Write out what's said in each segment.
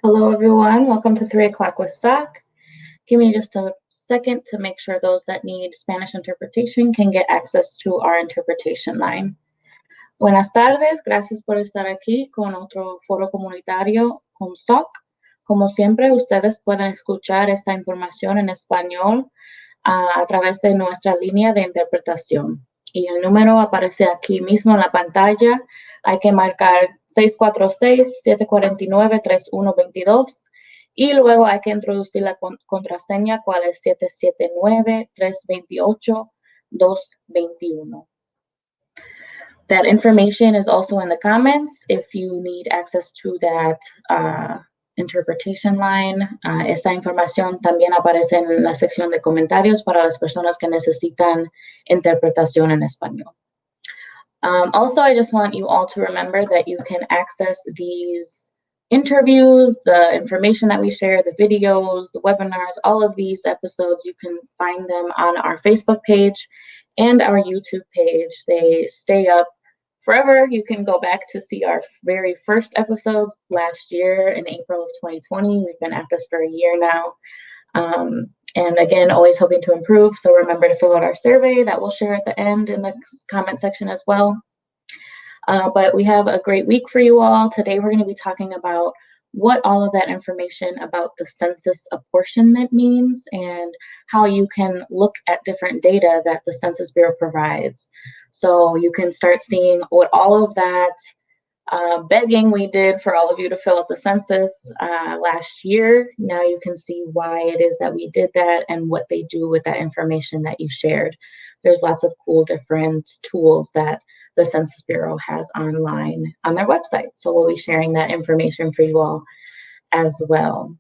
Hello, everyone. Welcome to 3 o'clock with SOC. Give me just a second to make sure those that need Spanish interpretation can get access to our interpretation line. Buenas tardes. Gracias por estar aquí con otro foro comunitario con SOC. Como siempre, ustedes pueden escuchar esta información en español a través de nuestra línea de interpretación. Y el número aparece aquí mismo en la pantalla. Hay que marcar 646-749-3122 y luego hay que introducir la contraseña, cual es 779-328-221. That information is also in the comments if you need access to that interpretation line. Esta información también aparece en la sección de comentarios para las personas que necesitan interpretación en español. Also, I just want you all to remember that you can access these interviews, the information that we share, the videos, the webinars, all of these episodes, you can find them on our Facebook page and our YouTube page. They stay up forever. You can go back to see our very first episodes last year in April of 2020. We've been at this for a year now. And again, always hoping to improve. So remember to fill out our survey that we'll share at the end in the comment section as well. But we have a great week for you all. Today, we're going to be talking about what all of that information about the census apportionment means and how you can look at different data that the Census Bureau provides. So you can start seeing what all of that begging we did for all of you to fill out the census last year. Now you can see why it is that we did that and what they do with that information that you shared. There's lots of cool different tools that the Census Bureau has online on their website. So we'll be sharing that information for you all as well.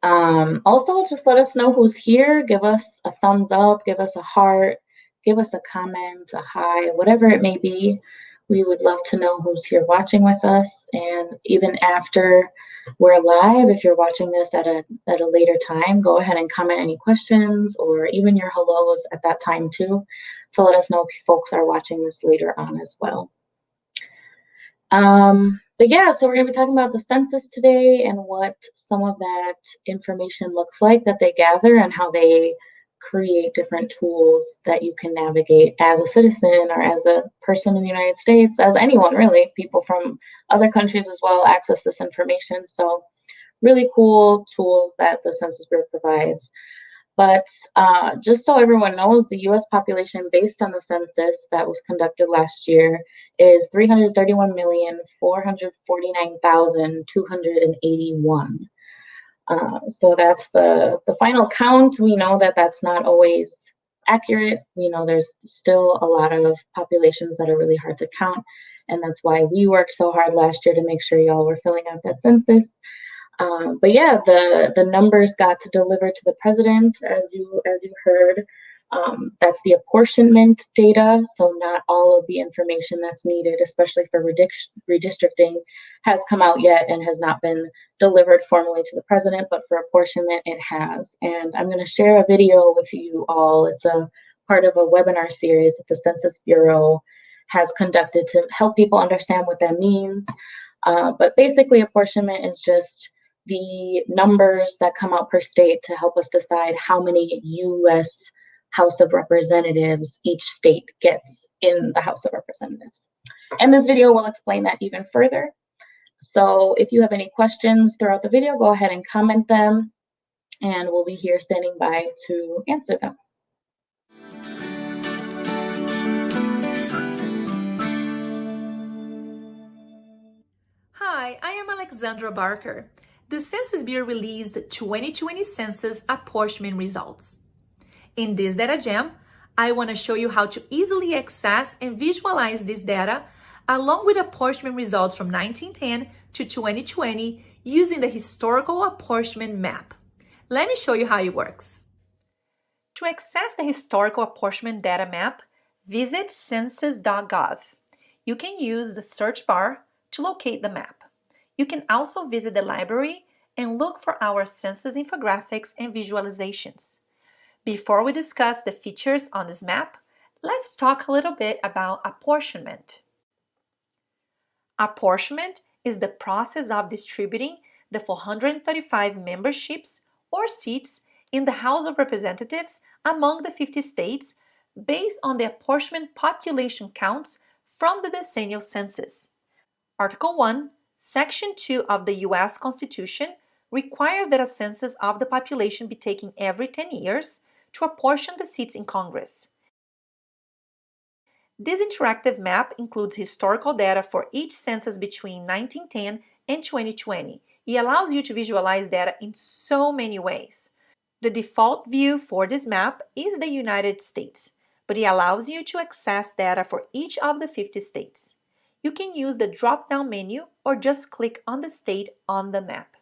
Also, just let us know who's here. Give us a thumbs up, give us a heart, give us a comment, a hi, whatever it may be. We would love to know who's here watching with us. And even after we're live, if you're watching this at a later time, go ahead and comment any questions or even your hellos at that time too, to let us know if folks are watching this later on as well. But yeah, so we're going to be talking about the census today and what some of that information looks like that they gather and how they create different tools that you can navigate as a citizen or as a person in the United States, as anyone really. People from other countries as well access this information. So really cool tools that the Census Bureau provides. But just so everyone knows, the U.S. population based on the census that was conducted last year is 331,449,281. So that's the final count. We know that that's not always accurate. We know there's still a lot of populations that are really hard to count. And that's why we worked so hard last year to make sure y'all were filling out that census. But yeah, the numbers got to deliver to the president, as you heard. That's the apportionment data, so not all of the information that's needed, especially for redistricting, has come out yet and has not been delivered formally to the president, but for apportionment, it has. And I'm going to share a video with you all. It's a part of a webinar series that the Census Bureau has conducted to help people understand what that means. But basically, apportionment is just the numbers that come out per state to help us decide how many U.S. House of Representatives each state gets in the House of Representatives. And this video will explain that even further. So if you have any questions throughout the video, go ahead and comment them, and we'll be here standing by to answer them. Hi, I am Alexandra Barker. The Census Bureau released 2020 Census apportionment results. In this data gem, I want to show you how to easily access and visualize this data along with apportionment results from 1910 to 2020 using the historical apportionment map. Let me show you how it works. To access the historical apportionment data map, visit census.gov. You can use the search bar to locate the map. You can also visit the library and look for our census infographics and visualizations. Before we discuss the features on this map, let's talk a little bit about apportionment. Apportionment is the process of distributing the 435 memberships or seats in the House of Representatives among the 50 states based on the apportionment population counts from the decennial census. Article 1, Section 2 of the U.S. Constitution requires that a census of the population be taken every 10 years to apportion the seats in Congress. This interactive map includes historical data for each census between 1910 and 2020. It allows you to visualize data in so many ways. The default view for this map is the United States, but it allows you to access data for each of the 50 states. You can use the drop-down menu or just click on the state on the map.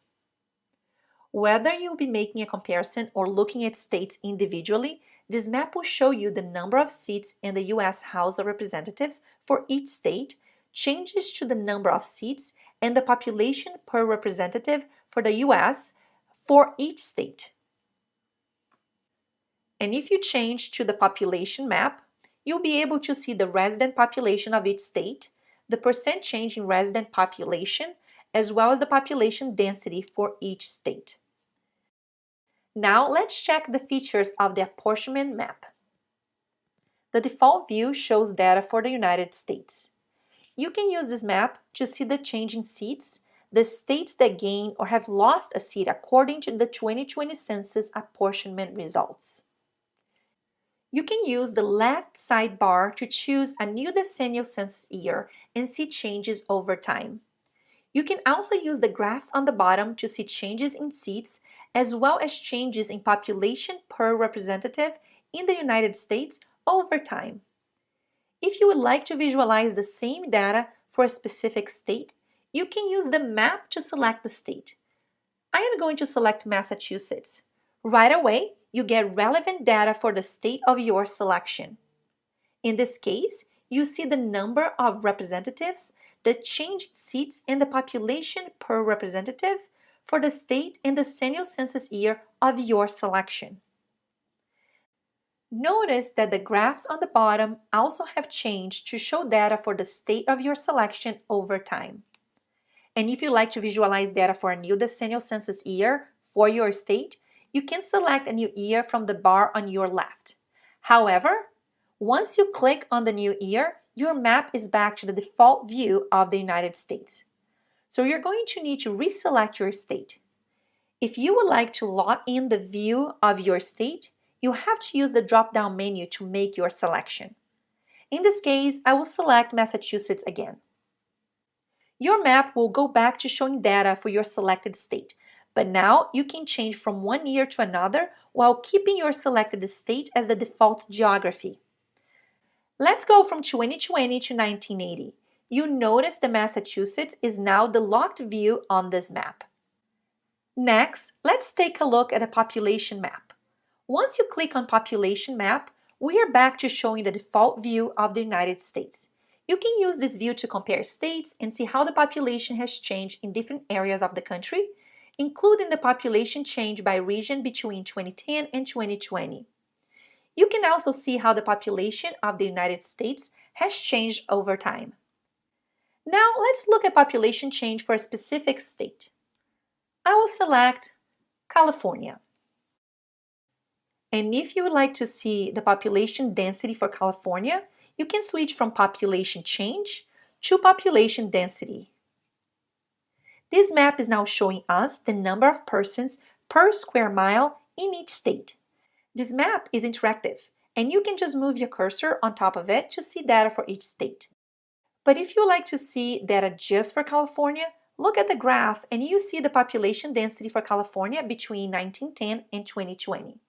Whether you'll be making a comparison or looking at states individually, this map will show you the number of seats in the U.S. House of Representatives for each state, changes to the number of seats, and the population per representative for the U.S. for each state. And if you change to the population map, you'll be able to see the resident population of each state, the percent change in resident population, as well as the population density for each state. Now let's check the features of the apportionment map. The default view shows data for the United States. You can use this map to see the change in seats, the states that gain or have lost a seat according to the 2020 census apportionment results. You can use the left sidebar to choose a new decennial census year and see changes over time. You can also use the graphs on the bottom to see changes in seats as well as changes in population per representative in the United States over time. If you would like to visualize the same data for a specific state, you can use the map to select the state. I am going to select Massachusetts. Right away, you get relevant data for the state of your selection. In this case, you see the number of representatives, the change in seats, and the population per representative for the state in the decennial census year of your selection. Notice that the graphs on the bottom also have changed to show data for the state of your selection over time. And if you like to visualize data for a new decennial census year for your state, you can select a new year from the bar on your left. However, once you click on the new year, your map is back to the default view of the United States. So you're going to need to reselect your state. If you would like to lock in the view of your state, you have to use the drop-down menu to make your selection. In this case, I will select Massachusetts again. Your map will go back to showing data for your selected state, but now you can change from one year to another while keeping your selected state as the default geography. Let's go from 2020 to 1980. You notice that Massachusetts is now the locked view on this map. Next, let's take a look at a population map. Once you click on population map, we are back to showing the default view of the United States. You can use this view to compare states and see how the population has changed in different areas of the country, including the population change by region between 2010 and 2020. You can also see how the population of the United States has changed over time. Now let's look at population change for a specific state. I will select California. And if you would like to see the population density for California, you can switch from population change to population density. This map is now showing us the number of persons per square mile in each state. This map is interactive, and you can just move your cursor on top of it to see data for each state. But if you like to see data just for California, look at the graph and you see the population density for California between 1910 and 2020.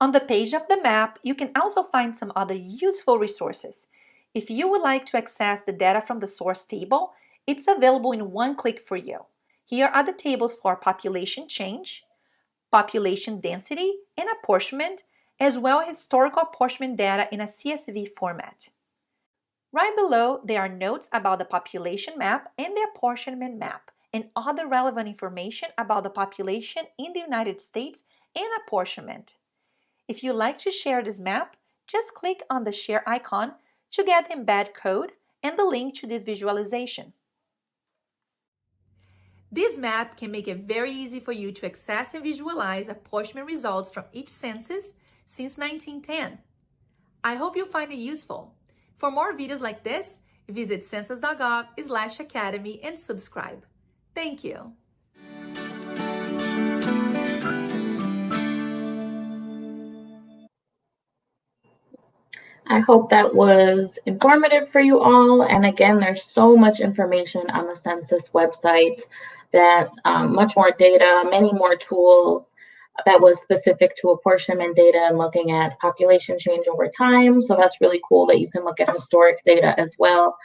On the page of the map, you can also find some other useful resources. If you would like to access the data from the source table, it's available in one click for you. Here are the tables for population change, population density, and apportionment, as well as historical apportionment data in a CSV format. Right below, there are notes about the population map and the apportionment map, and other relevant information about the population in the United States and apportionment. If you'd like to share this map, just click on the share icon to get the embed code and the link to this visualization. This map can make it very easy for you to access and visualize apportionment results from each census since 1910. I hope you find it useful. For more videos like this, visit census.gov/academy and subscribe. Thank you. I hope that was informative for you all. And again, there's so much information on the census website that much more data, many more tools that was specific to apportionment data and looking at population change over time. So that's really cool that you can look at historic data as well.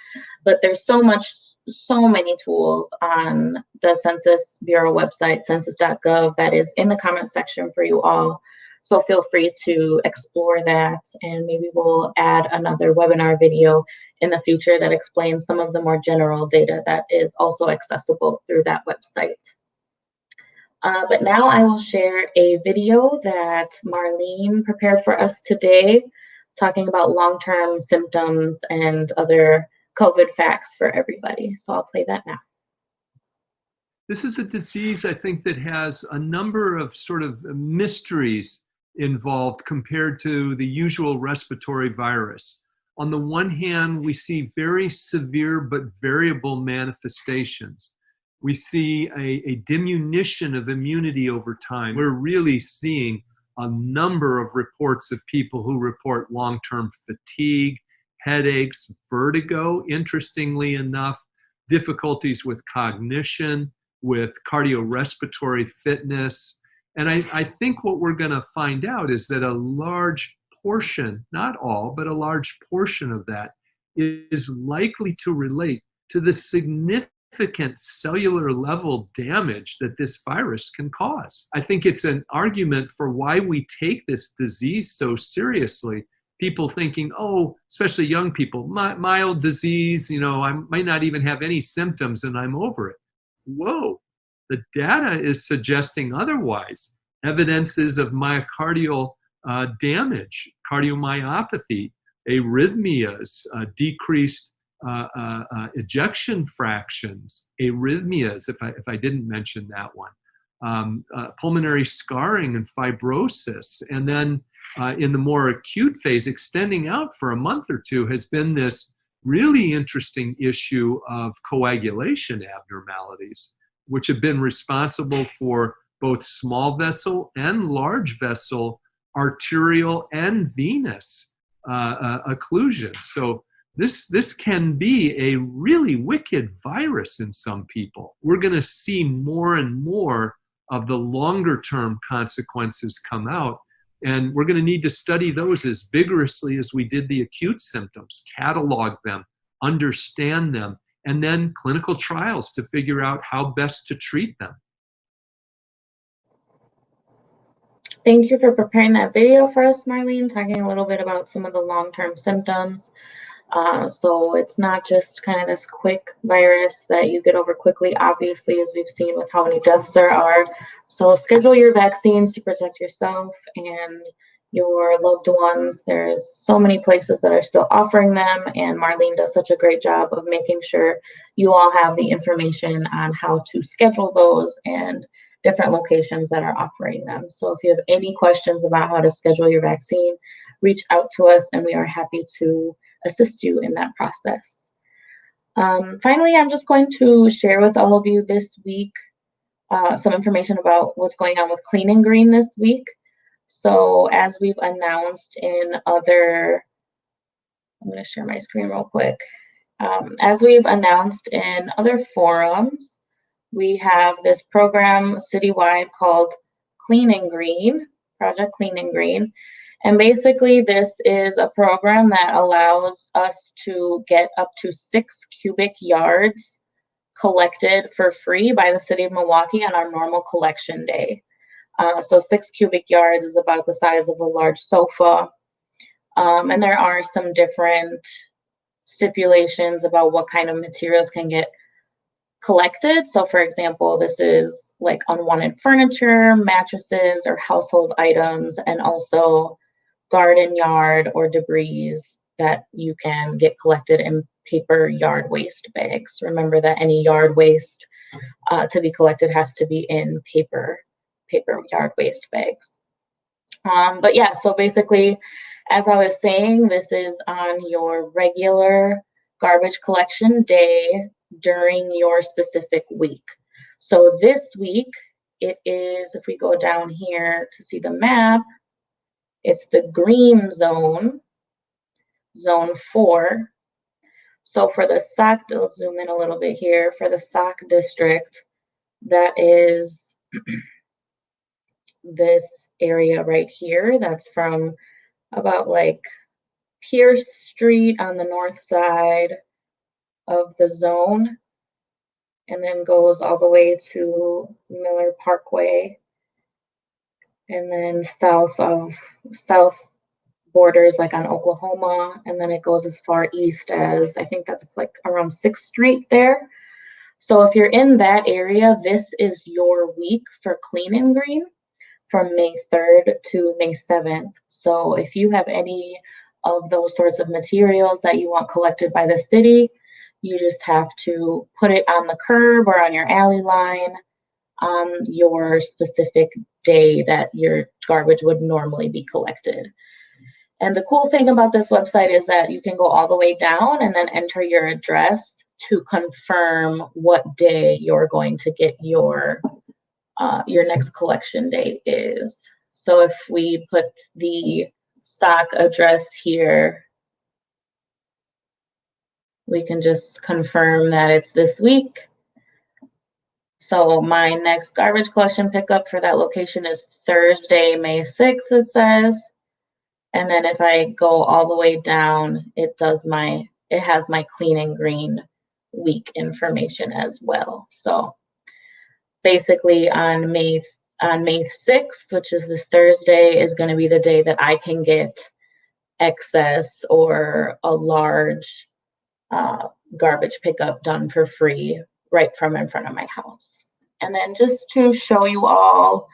But there's so many tools on the Census Bureau website, census.gov, that is in the comment section for you all. So feel free to explore that, and maybe we'll add another webinar video in the future that explains some of the more general data that is also accessible through that website. But now I will share a video that Marlene prepared for us today, talking about long-term symptoms and other COVID facts for everybody. So I'll play that now. This is a disease, I think, that has a number of sort of mysteries involved compared to the usual respiratory virus. On the one hand, we see very severe but variable manifestations. We see a diminution of immunity over time. We're really seeing a number of reports of people who report long-term fatigue, headaches, vertigo, interestingly enough, difficulties with cognition, with cardiorespiratory fitness. And I think what we're going to find out is that a large portion, not all, but a large portion of that is likely to relate to the significant cellular level damage that this virus can cause. I think it's an argument for why we take this disease so seriously. People thinking, oh, especially young people, mild disease, I might not even have any symptoms and I'm over it. Whoa, the data is suggesting otherwise. Evidences of myocardial damage, cardiomyopathy, arrhythmias, decreased ejection fractions, arrhythmias, if I didn't mention that one, pulmonary scarring and fibrosis. And then in the more acute phase, extending out for a month or two, has been this really interesting issue of coagulation abnormalities, which have been responsible for both small vessel and large vessel arterial and venous occlusion. So this can be a really wicked virus in some people. We're going to see more and more of the longer term consequences come out. And we're going to need to study those as vigorously as we did the acute symptoms, catalog them, understand them, and then clinical trials to figure out how best to treat them. Thank you for preparing that video for us, Marlene, talking a little bit about some of the long-term symptoms. So it's not just kind of this quick virus that you get over quickly, obviously, as we've seen with how many deaths there are. So schedule your vaccines to protect yourself and your loved ones. There's so many places that are still offering them, and Marlene does such a great job of making sure you all have the information on how to schedule those and different locations that are offering them. So if you have any questions about how to schedule your vaccine, reach out to us and we are happy to assist you in that process. Finally, I'm just going to share with all of you this week some information about what's going on with Clean and Green this week. So as we've announced in other, I'm going to share my screen real quick. As we've announced in other forums, we have this program citywide called Clean and Green, Project Clean and Green. And basically this is a program that allows us to get up to 6 cubic yards collected for free by the city of Milwaukee on our normal collection day. So 6 cubic yards is about the size of a large sofa. And there are some different stipulations about what kind of materials can get collected. So for example, this is like unwanted furniture, mattresses, or household items, and also garden yard or debris that you can get collected in paper yard waste bags. Remember that any yard waste to be collected has to be in paper yard waste bags. But yeah, so basically, as I was saying, this is on your regular garbage collection day during your specific week. So this week, it is, if we go down here to see the map, it's the green zone, zone 4. So for the SOC, I'll zoom in a little bit here, for the SOC district, that is this area right here. That's from about like Pierce Street on the north side of the zone, and then goes all the way to Miller Parkway, and then south borders like on Oklahoma, and then it goes as far east as, I think that's like around 6th Street there. So if you're in that area, this is your week for clean and green from May 3rd to May 7th. So if you have any of those sorts of materials that you want collected by the city, you just have to put it on the curb or on your alley line on your specific day that your garbage would normally be collected. And the cool thing about this website is that you can go all the way down and then enter your address to confirm what day you're going to get your next collection date is. So if we put the SOC address here, we can just confirm that it's this week. So my next garbage collection pickup for that location is Thursday, May 6th, it says. And then if I go all the way down, it has my clean and green week information as well. So basically on May 6th, which is this Thursday, is going to be the day that I can get excess or a large garbage pickup done for free right from in front of my house. And then just to show you all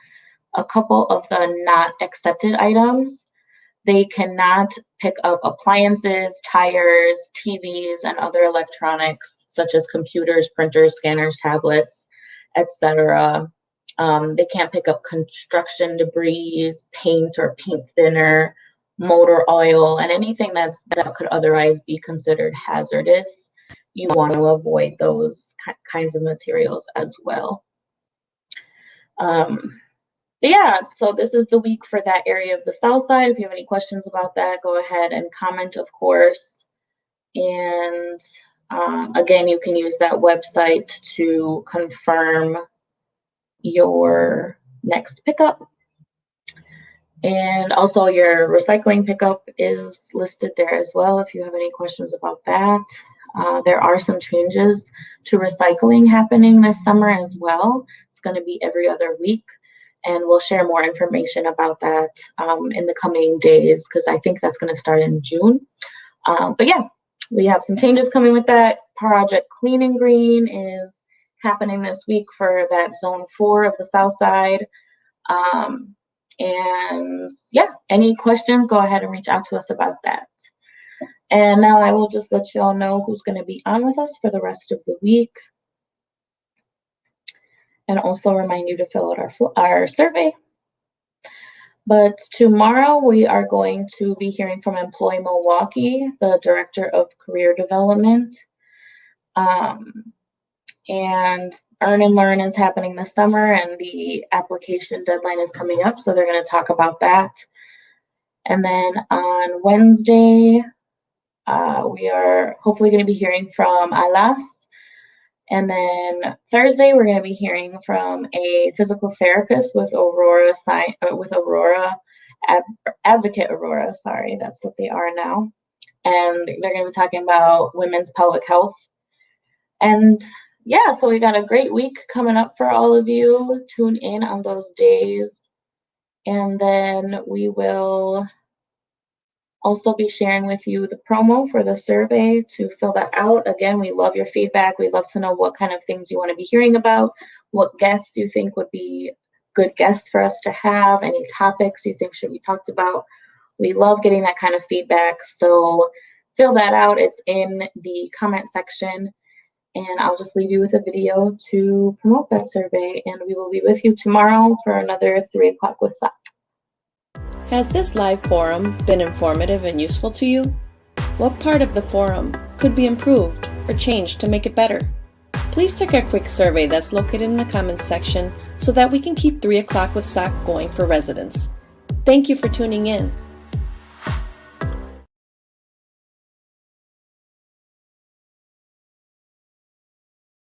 a couple of the not accepted items, they cannot pick up appliances, tires, TVs, and other electronics such as computers, printers, scanners, tablets, etc. They can't pick up construction debris, paint or paint thinner, motor oil, and anything that could otherwise be considered hazardous. You want to avoid those kinds of materials as well. Yeah, so this is the week for that area of the south side. If you have any questions about that, go ahead and comment, of course. And again, you can use that website to confirm your next pickup. And also your recycling pickup is listed there as well if you have any questions about that. There are some changes to recycling happening this summer as well. It's going to be every other week. And we'll share more information about that in the coming days, because I think that's going to start in June. But yeah, we have some changes coming with that. Project Clean and Green is happening this week for that zone 4 of the south side. And yeah, any questions, go ahead and reach out to us about that. And now I will just let you all know who's going to be on with us for the rest of the week. And also remind you to fill out our survey. But tomorrow we are going to be hearing from Employ Milwaukee, the Director of Career Development. And Earn and Learn is happening this summer, and the application deadline is coming up, so they're going to talk about that. And then on Wednesday, we are hopefully going to be hearing from Alas. And then Thursday, we're going to be hearing from a physical therapist with Advocate Aurora, sorry, that's what they are now. And they're going to be talking about women's pelvic health. And yeah, so we got a great week coming up for all of you. Tune in on those days. And then we will also be sharing with you the promo for the survey to fill that out. Again, we love your feedback. We'd love to know what kind of things you want to be hearing about, what guests you think would be good guests for us to have, any topics you think should be talked about. We love getting that kind of feedback. So fill that out. It's in the comment section. and I'll just leave you with a video to promote that survey, and we will be with you tomorrow for another 3 o'clock with SOC. Has this live forum been informative and useful to you? What part of the forum could be improved or changed to make it better? Please take our quick survey that's located in the comments section so that we can keep 3 o'clock with SOC going for residents. Thank you for tuning in.